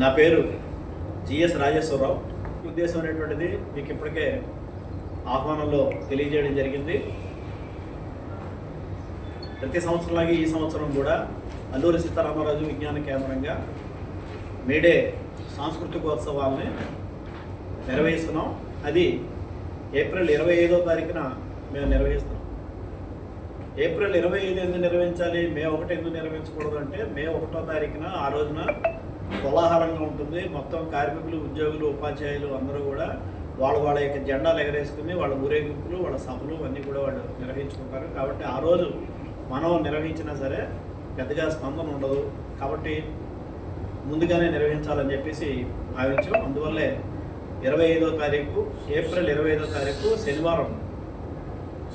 నా పేరు జిఎస్ రాజేశ్వరరావు. ఉద్దేశం అనేటువంటిది మీకు ఇప్పటికే ఆహ్వానంలో తెలియజేయడం జరిగింది. ప్రతి సంవత్సరంలాగే ఈ సంవత్సరం కూడా అల్లూరి సీతారామరాజు విజ్ఞాన కేంద్రంగా మేడే సాంస్కృతికోత్సవాలని నిర్వహిస్తున్నాం. అది ఏప్రిల్ 25వ తారీఖున మేము నిర్వహిస్తున్నాం. ఏప్రిల్ 25 ఎందుకు నిర్వహించాలి, మే 1 ఎందుకు నిర్వహించకూడదు అంటే, మే 1వ తారీఖున ఆ రోజున కోలాహలంగా ఉంటుంది. మొత్తం కార్మికులు, ఉద్యోగులు, ఉపాధ్యాయులు అందరూ కూడా వాళ్ళ యొక్క జెండాలు ఎగరేసుకుని వాళ్ళ ఊరేగింపులు, వాళ్ళ సభలు అన్నీ కూడా వాళ్ళు నిర్వహించుకుంటారు. కాబట్టి ఆ రోజు మనం నిర్వహించినా సరే పెద్దగా స్పందన ఉండదు. కాబట్టి ముందుగానే నిర్వహించాలని చెప్పేసి భావించాం. అందువల్లే 25వ తారీఖు, ఏప్రిల్ 25వ తారీఖు శనివారం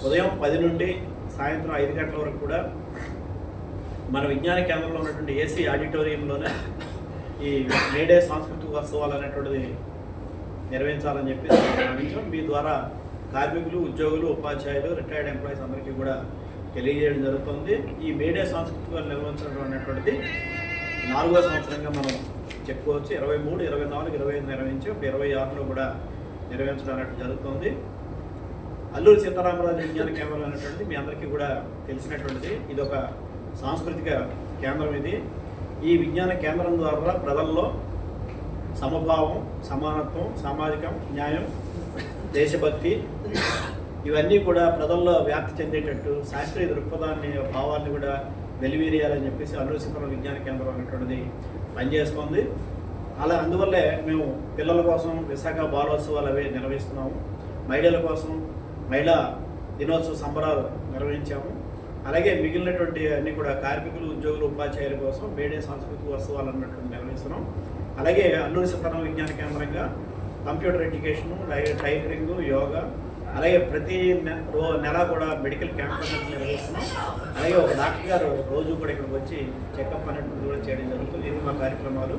ఉదయం 10 నుండి సాయంత్రం 5 గంటల వరకు కూడా మన విజ్ఞాన కేంద్రంలో ఉన్నటువంటి ఏసీ ఆడిటోరియంలోనే ఈ మేడే సాంస్కృతికోత్సవాలు అనేటువంటిది నిర్వహించాలని చెప్పేసి భావించాం. మీ ద్వారా కార్మికులు, ఉద్యోగులు, ఉపాధ్యాయులు, రిటైర్డ్ ఎంప్లాయీస్ అందరికీ కూడా తెలియజేయడం జరుగుతుంది. ఈ మేడే సాంస్కృతిక నిర్వహించడం అనేటువంటిది 4వ సంవత్సరంగా మనం చెప్పుకోవచ్చు. 23, 24, 25 నిర్వహించి 26లో కూడా నిర్వహించడం అనేటువంటి జరుగుతుంది. అల్లూరి సీతారామరాజు విజ్ఞాన కేంద్రం అనేటువంటిది మీ అందరికీ కూడా తెలిసినటువంటిది. ఇది ఒక సాంస్కృతిక కేంద్రం. ఇది ఈ విజ్ఞాన కేంద్రం ద్వారా ప్రజల్లో సమభావం, సమానత్వం, సామాజికం, న్యాయం, దేశభక్తి ఇవన్నీ కూడా ప్రజల్లో వ్యాప్తి చెందేటట్టు శాస్త్రీయ దృక్పథాన్ని, భావాన్ని కూడా వెలివేయాలని చెప్పేసి అల్లూరి సీతారామరాజు విజ్ఞాన కేంద్రం అనేటువంటిది పనిచేస్తుంది. అందువల్లే మేము పిల్లల కోసం విశాఖ బాలోత్సవాలు అవి నిర్వహిస్తున్నాము. మహిళల కోసం మహిళా దినోత్సవ సంబరాలు నిర్వహించాము. అలాగే మిగిలినటువంటి అన్ని కూడా కార్మికులు, ఉద్యోగులు, ఉపాధ్యాయుల కోసం మేడే సాంస్కృతికోత్సవాలు అన్నటువంటి నిర్వహిస్తున్నాం. అలాగే అల్లూరి సీతారామరాజు విజ్ఞాన కేంద్రంగా కంప్యూటర్ ఎడ్యుకేషను, టైలరింగ్, యోగా, అలాగే ప్రతి నెల కూడా మెడికల్ క్యాంప్ అనేది నిర్వహిస్తున్నాం. అలాగే ఒక డాక్టర్ గారు రోజు కూడా ఇక్కడికి వచ్చి చెకప్ అనేటువంటి కూడా చేయడం జరుగుతుంది. ఇది మా కార్యక్రమాలు.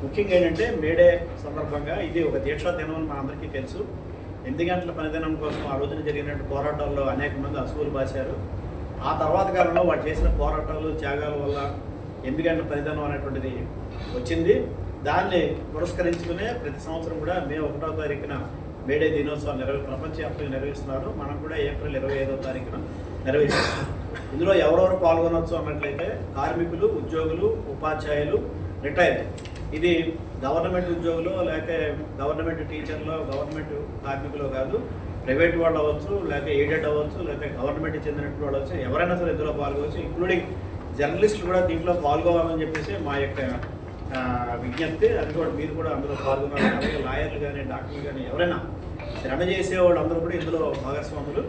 ముఖ్యంగా ఏంటంటే మేడే సందర్భంగా ఇది ఒక దీక్షా దినం అని మా అందరికీ తెలుసు. 8 గంటల పనిదినం కోసం ఆ రోజున జరిగినట్టు పోరాటాల్లో అనేక మంది అసువులు బాశారు. ఆ తర్వాత కాలంలో వాళ్ళు చేసిన పోరాటాలు, త్యాగాల వల్ల 8 గంటల పనిదినం అనేటువంటిది వచ్చింది. దాన్ని పురస్కరించుకునే ప్రతి సంవత్సరం కూడా మే 1వ తారీఖున మేడే దినోత్సవాలు ప్రపంచవ్యాప్తంగా నిర్వహిస్తున్నారు. మనం కూడా ఏప్రిల్ 25వ తారీఖున నిర్వహిస్తున్నాం. ఇందులో ఎవరెవరు పాల్గొనవచ్చు అన్నట్లయితే కార్మికులు, ఉద్యోగులు, ఉపాధ్యాయులు, రిటైర్డ్, ఇది గవర్నమెంట్ ఉద్యోగులు, లేకపోతే గవర్నమెంట్ టీచర్లు, గవర్నమెంట్ కార్మికులు కాదు, ప్రైవేట్ వాళ్ళు అవ్వచ్చు, లేకపోతే ఎయిడెడ్ అవ్వచ్చు, లేకపోతే గవర్నమెంట్ చెందినట్టు వాళ్ళు అవ్వచ్చు, ఎవరైనా సరే ఇందులో పాల్గొవచ్చు. ఇంక్లూడింగ్ జర్నలిస్టులు కూడా దీంట్లో పాల్గొవాలని చెప్పేసి మా యొక్క విజ్ఞప్తి. అది కూడా మీరు కూడా అందులో పాల్గొనాలి. అలాగే లాయర్లు కానీ, డాక్టర్లు కానీ, ఎవరైనా శ్రమ చేసేవాళ్ళు అందరూ కూడా ఇందులో భాగస్వాములు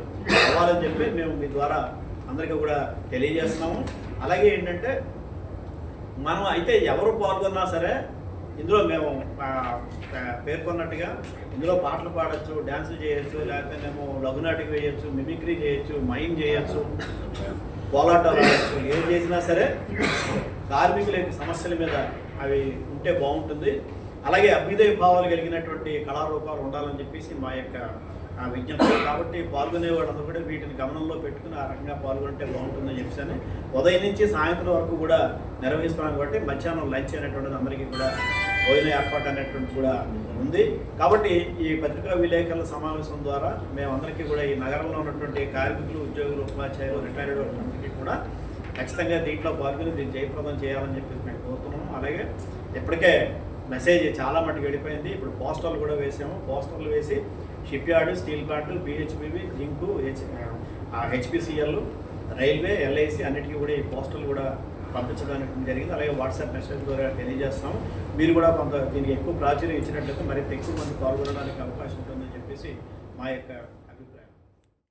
అవ్వాలని చెప్పి మేము మీ ద్వారా అందరికీ కూడా తెలియజేస్తున్నాము. అలాగే ఏంటంటే మనం అయితే ఎవరు పాల్గొన్నా సరే ఇందులో మేము పేర్కొన్నట్టుగా ఇందులో పాటలు పాడచ్చు, డ్యాన్సులు చేయొచ్చు, లేకపోతే మేము లఘునాటికి వేయచ్చు, మిమిక్రీ చేయొచ్చు, మైమ్ చేయొచ్చు, పోలాటాలు ఆడచ్చు. ఏం చేసినా సరే కార్మికుల సమస్యల మీద అవి ఉంటే బాగుంటుంది. అలాగే అభ్యుదయ భావాలు కలిగినటువంటి కళారూపాలు ఉండాలని చెప్పేసి మా యొక్క విజ్ఞప్తి. కాబట్టి పాల్గొనే వాళ్ళందరూ కూడా వీటిని గమనంలో పెట్టుకుని ఆ రకంగా పాల్గొంటే బాగుంటుందని చెప్పేసి ఉదయం నుంచి సాయంత్రం వరకు కూడా నిర్వహిస్తున్నాం. కాబట్టి మధ్యాహ్నం లంచ్ అనేటువంటిది అందరికీ కూడా భోజన ఏర్పాటు అనేటువంటి కూడా ఉంది. కాబట్టి ఈ పత్రికా విలేకరుల సమావేశం ద్వారా మేమందరికీ కూడా ఈ నగరంలో ఉన్నటువంటి కార్మికులు, ఉద్యోగులు, ఉపాధ్యాయులు, రిటైర్డ్ వాళ్ళందరికీ కూడా ఖచ్చితంగా దీంట్లో పాల్గొని దీన్ని జయప్రదం చేయాలని చెప్పేసి మేము కోరుతున్నాము. అలాగే ఇప్పటికే మెసేజ్ చాలా మటుకు వెళ్ళిపోయింది. ఇప్పుడు పోస్టర్లు కూడా వేసాము. పోస్టర్లు వేసి ship yard, steel plant, BHPV, zinc, HPCL, railway, LIC అన్నిటికీ కూడా ఈ పోస్టర్లు కూడా పంపించడానికి జరిగింది. అలాగే వాట్సాప్ మెసేజ్ ద్వారా తెలియజేస్తున్నాము. మీరు కూడా కొంత దీనికి ఎక్కువ ప్రాచుర్యం ఇచ్చినట్లయితే మరింత ఎక్కువ మంది పాల్గొనడానికి అవకాశం ఉంటుందని చెప్పేసి మా యొక్క